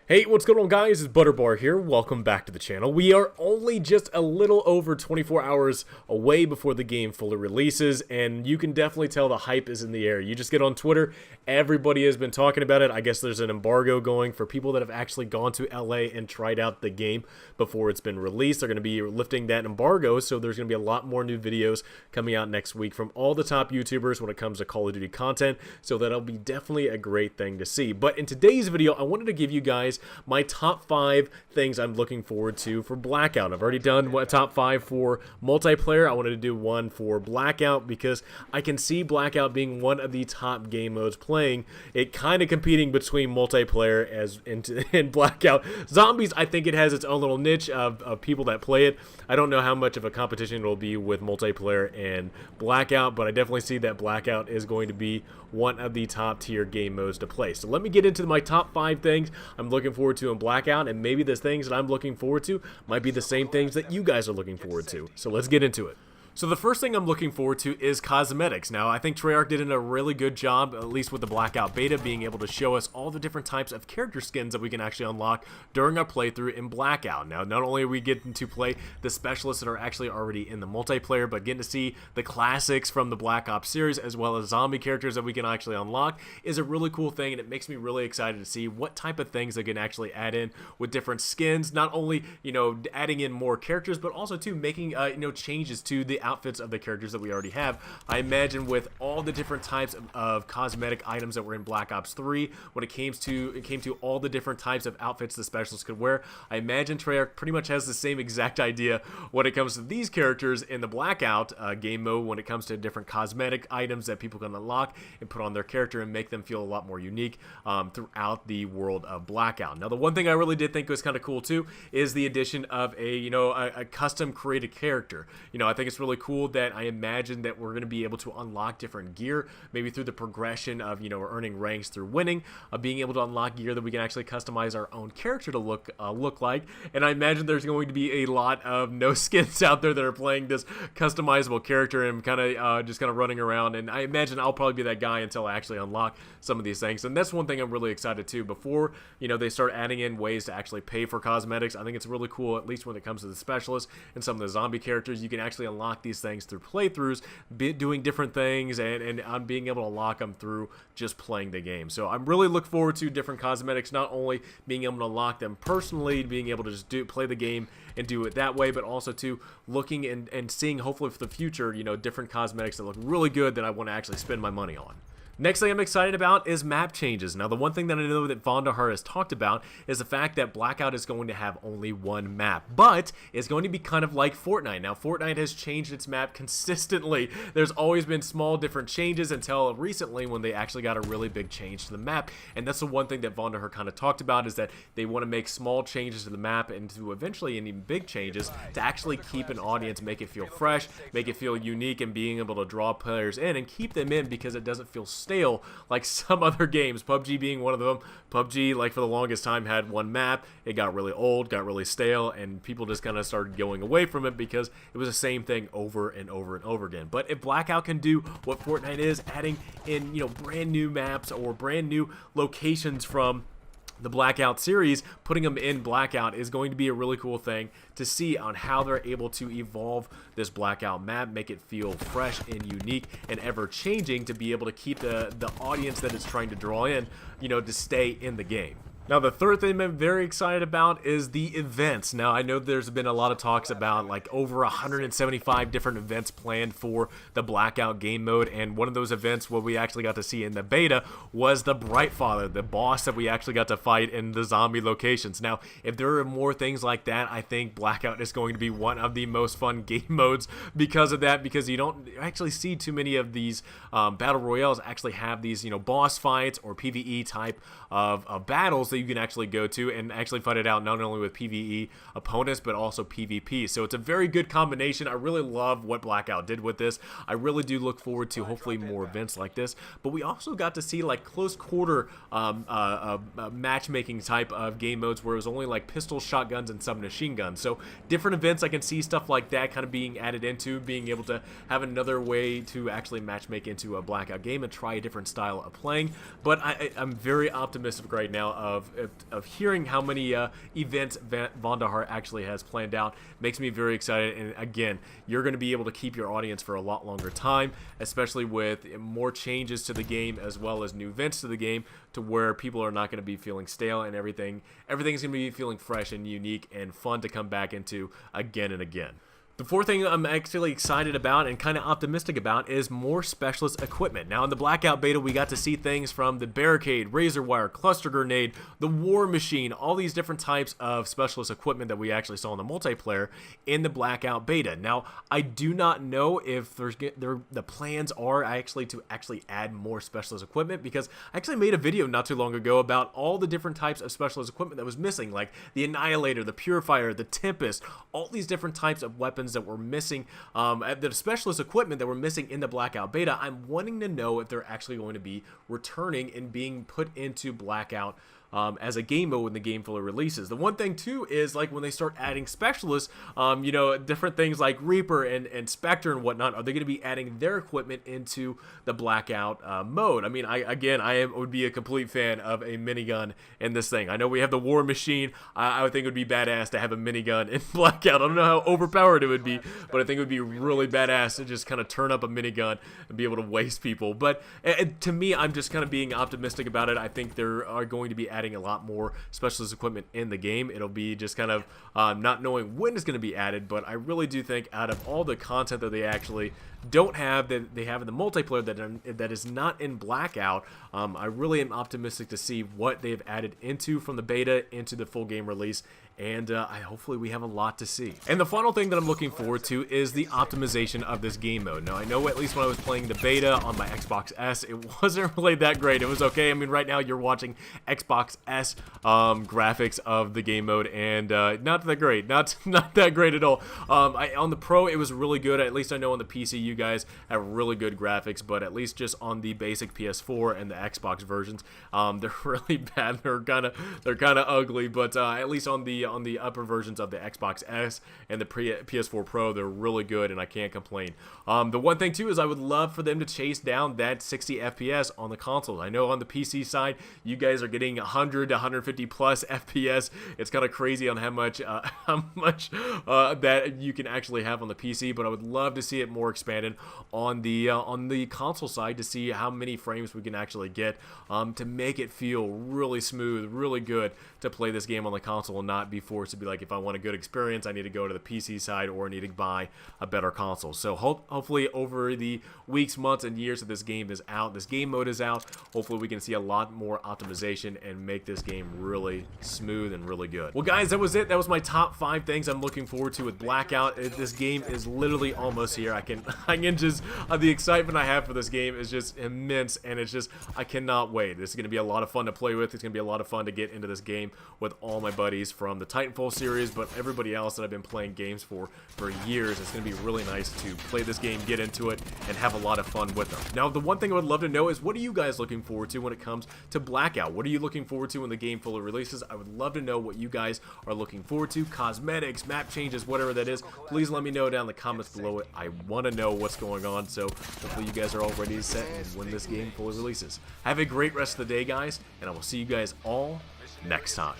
Hey, what's going on, guys? It's Butterbar here. Welcome back to the channel. We are only just a little over 24 hours away before the game fully releases, and you can definitely tell the hype is in the air. You just get on Twitter, everybody has been talking about it. I guess there's an embargo going for people that have actually gone to LA and tried out the game before it's been released. They're going to be lifting that embargo, so there's going to be a lot more new videos coming out next week from all the top YouTubers when it comes to Call of Duty content, so that'll be definitely a great thing to see. But in today's video, I wanted to give you guys my top 5 things I'm looking forward to for Blackout. I've already done a top 5 for multiplayer. I wanted to do one for Blackout because I can see Blackout being one of the top game modes playing. It kind of competing between multiplayer as in Blackout. Zombies, I think it has its own little niche of people that play it. I don't know how much of a competition it will be with multiplayer and Blackout, but I definitely see that Blackout is going to be one of the top tier game modes to play. So let me get into my top 5 things I'm looking forward to in Blackout, and maybe the things that I'm looking forward to might be the same things that you guys are looking forward to. So let's get into it. So the first thing I'm looking forward to is cosmetics. Now, I think Treyarch did a really good job, at least with the Blackout beta, being able to show us all the different types of character skins that we can actually unlock during our playthrough in Blackout. Now, not only are we getting to play the specialists that are actually already in the multiplayer, but getting to see the classics from the Black Ops series, as well as zombie characters that we can actually unlock, is a really cool thing, and it makes me really excited to see what type of things they can actually add in with different skins. Not only, adding in more characters, but also, too, making, changes to the outfits of the characters that we already have. I imagine with all the different types of cosmetic items that were in Black Ops 3, when it came to all the different types of outfits the specialists could wear, I imagine Treyarch pretty much has the same exact idea when it comes to these characters in the Blackout game mode, when it comes to different cosmetic items that people can unlock and put on their character and make them feel a lot more unique throughout the world of Blackout. Now, the one thing I really did think was kind of cool too is the addition of a custom created character. I think it's really cool that I imagine that we're going to be able to unlock different gear, maybe through the progression of, earning ranks through winning, being able to unlock gear that we can actually customize our own character to look like. And I imagine there's going to be a lot of no skins out there that are playing this customizable character and just running around. And I imagine I'll probably be that guy until I actually unlock some of these things. And that's one thing I'm really excited to. Before, they start adding in ways to actually pay for cosmetics, I think it's really cool, at least when it comes to the specialists and some of the zombie characters. You can actually unlock these things through playthroughs, doing different things, and I'm being able to unlock them through just playing the game. So I'm really looking forward to different cosmetics, not only being able to unlock them personally, being able to just play the game and do it that way, but also to looking and seeing, hopefully for the future, different cosmetics that look really good that I want to actually spend my money on. Next thing I'm excited about is map changes. Now, the one thing that I know that Vonderhaar has talked about is the fact that Blackout is going to have only one map, but it's going to be kind of like Fortnite. Now, Fortnite has changed its map consistently. There's always been small different changes until recently when they actually got a really big change to the map, and that's the one thing that Vonderhaar kind of talked about, is that they want to make small changes to the map and to eventually any big changes to actually keep an audience, make it feel fresh, make it feel unique, and being able to draw players in and keep them in because it doesn't feel stale like some other games, PUBG being one of them. PUBG, like, for the longest time had one map. It got really old, got really stale, and people just kind of started going away from it because it was the same thing over and over and over again. But if Blackout can do what Fortnite is, adding in, brand new maps or brand new locations from the Blackout series, putting them in Blackout is going to be a really cool thing to see on how they're able to evolve this Blackout map, make it feel fresh and unique and ever-changing to be able to keep the audience that it's trying to draw in, to stay in the game. Now, the third thing I'm very excited about is the events. Now, I know there's been a lot of talks about like over 175 different events planned for the Blackout game mode, and one of those events, what we actually got to see in the beta, was the Brightfather, the boss that we actually got to fight in the zombie locations. Now, if there are more things like that, I think Blackout is going to be one of the most fun game modes because of that, because you don't actually see too many of these battle royales actually have these, boss fights or PvE type of battles that you can actually go to and actually fight it out not only with PvE opponents but also PvP. So it's a very good combination. I really love what Blackout did with this. I really do look forward to hopefully more events like this. But we also got to see like close quarter matchmaking type of game modes where it was only like pistols, shotguns, and submachine guns. So different events, I can see stuff like that kind of being added into, being able to have another way to actually matchmake into a Blackout game and try a different style of playing. But I'm very optimistic right now of hearing how many events Vonderhaar actually has planned out. Makes me very excited, and again, you're going to be able to keep your audience for a lot longer time, especially with more changes to the game as well as new events to the game, to where people are not going to be feeling stale, and everything's going to be feeling fresh and unique and fun to come back into again and again. The fourth thing I'm actually excited about and kind of optimistic about is more specialist equipment. Now in the Blackout beta, we got to see things from the barricade, razor wire, cluster grenade, the war machine, all these different types of specialist equipment that we actually saw in the multiplayer in the Blackout beta. Now I do not know if the plans are actually to add more specialist equipment, because I actually made a video not too long ago about all the different types of specialist equipment that was missing, like the Annihilator, the Purifier, the Tempest, all these different types of weapons that were missing, the specialist equipment that were missing in the Blackout beta. I'm wanting to know if they're actually going to be returning and being put into Blackout as a game mode when the game fully releases. The one thing too is like when they start adding specialists, you know, different things like Reaper and Spectre and whatnot, are they going to be adding their equipment into the Blackout mode? I mean, I would be a complete fan of a minigun in this thing. I know we have the war machine. I would think it would be badass to have a minigun in Blackout. I don't know how overpowered it would be, but I think it would be really badass to just kind of turn up a minigun and be able to waste people. But to me, I'm just kind of being optimistic about it. I think there are going to be adding a lot more specialist equipment in the game. It'll be just kind of not knowing when it's going to be added, but I really do think out of all the content that they actually don't have, that they have in the multiplayer that is not in Blackout, I really am optimistic to see what they've added into from the beta into the full game release, and hopefully we have a lot to see. And the final thing that I'm looking forward to is the optimization of this game mode. Now I know at least when I was playing the beta on my Xbox S, it wasn't really that great. It was okay. I mean, right now you're watching Xbox S graphics of the game mode, and not that great, not that great at all. On the Pro it was really good. At least I know on the PC you guys have really good graphics, but at least just on the basic PS4 and the Xbox versions, they're really bad. They're kind of ugly, but at least on the upper versions of the Xbox S and the PS4 Pro, they're really good, and I can't complain. The one thing too is I would love for them to chase down that 60 FPS on the consoles. I know on the PC side you guys are getting 100 to 150 plus FPS. It's kind of crazy on how much that you can actually have on the PC, but I would love to see it more expanded on the console side, to see how many frames we can actually get to make it feel really smooth, really good to play this game on the console and not be forced to be like, if I want a good experience, I need to go to the PC side or I need to buy a better console. So hopefully over the weeks, months, and years that this game is out, this game mode is out, hopefully we can see a lot more optimization and make this game really smooth and really good. Well guys, that was it. That was my top 5 things I'm looking forward to with Blackout. This game is literally almost here. I can just, the excitement I have for this game is just immense, and it's just, I cannot wait. This is going to be a lot of fun to play with. It's going to be a lot of fun to get into this game with all my buddies from the Titanfall series, but everybody else that I've been playing games for years. It's going to be really nice to play this game, get into it, and have a lot of fun with them. Now, the one thing I would love to know is, what are you guys looking forward to when it comes to Blackout? What are you looking forward to when the game fully releases? I would love to know what you guys are looking forward to. Cosmetics, map changes, whatever that is, please let me know down in the comments below it. I want to know what's going on, so hopefully you guys are all ready to set and when this game fully releases. Have a great rest of the day, guys, and I will see you guys all next time.